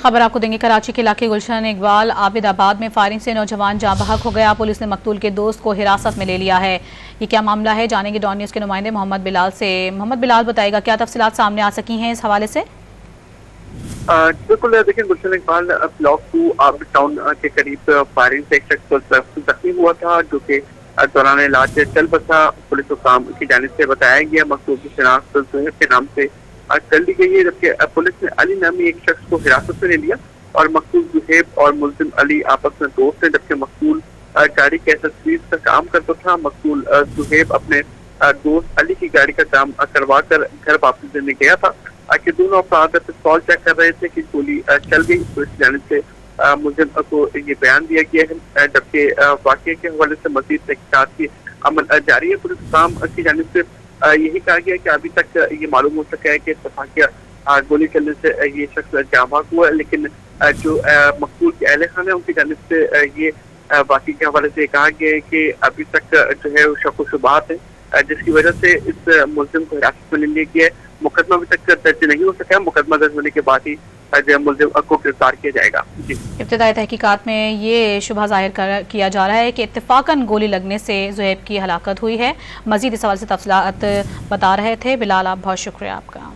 خبر آپ کو دیں گے، کراچی کے علاقے گلشن اقبال عابد آباد میں فائرنگ سے نوجوان جاں بحق ہو گیا۔ پولیس نے مقتول کے دوست کو حراست میں لے لیا ہے۔ یہ کیا معاملہ ہے، جانیں گے ڈان نیوز کے نمائندے محمد بلال سے۔ محمد بلال بتائے گا کیا تفصیلات سامنے آ سکی ہیں اس حوالے سے؟ بالکل، دیکھیں گلشن اقبال بلاک 2 عابد ٹاؤن کے قریب فائرنگ سے ایک شخص زخمی ہوا تھا، جو کہ دوران علاج چل بسا۔ پولیس حکام کی جانب سے بتایا گیا مقتول کی شناخت زہیب کے نام سے کر لی گئی ہے، جبکہ پولیس نے علی نامی ایک شخص کو حراست میں لے لیا اور مقتول زہیب اور ملزم علی آپس میں دوست ہیں، جبکہ مقتول گاڑی کے ایکسسریز کا کام کرتا تھا۔ مقتول زہیب اپنے دوست علی کی گاڑی کا کام کروا کر گھر واپس دینے گیا تھا کہ دونوں افراد پستول چیک کر رہے تھے کہ گولی چل گئی۔ پولیس کی جانب سے ملزم کو یہ بیان دیا گیا ہے، جبکہ واقعے کے حوالے سے مزید تحقیقات کی عمل جاری ہے۔ پولیس حکام کی جانب سے یہی کہا گیا کہ ابھی تک یہ معلوم ہو سکا ہے کہ اتفاقیہ گولی چلنے سے یہ شخص جاں بحق ہوا ہے، لیکن جو مقتول کے اہل خانہ ہیں ان کی جانب سے یہ واقعے کے حوالے سے کہا گیا ہے کہ ابھی تک جو ہے شک و شبہات ہیں، جس کی وجہ سے اس ملزم کو حراست میں لے لیا گیا ہے۔ مقدمہ ابھی تک درج نہیں ہو سکا ہے، مقدمہ درج ہونے کے بعد ہی ملزم کو گرفتار کیا جائے گا۔ ابتدائی تحقیقات میں یہ شبہ ظاہر کیا جا رہا ہے کہ اتفاقاً گولی لگنے سے زہیب کی ہلاکت ہوئی ہے۔ مزید اس حوالے سے تفصیلات بتا رہے تھے بلال، آپ بہت شکریہ آپ کا۔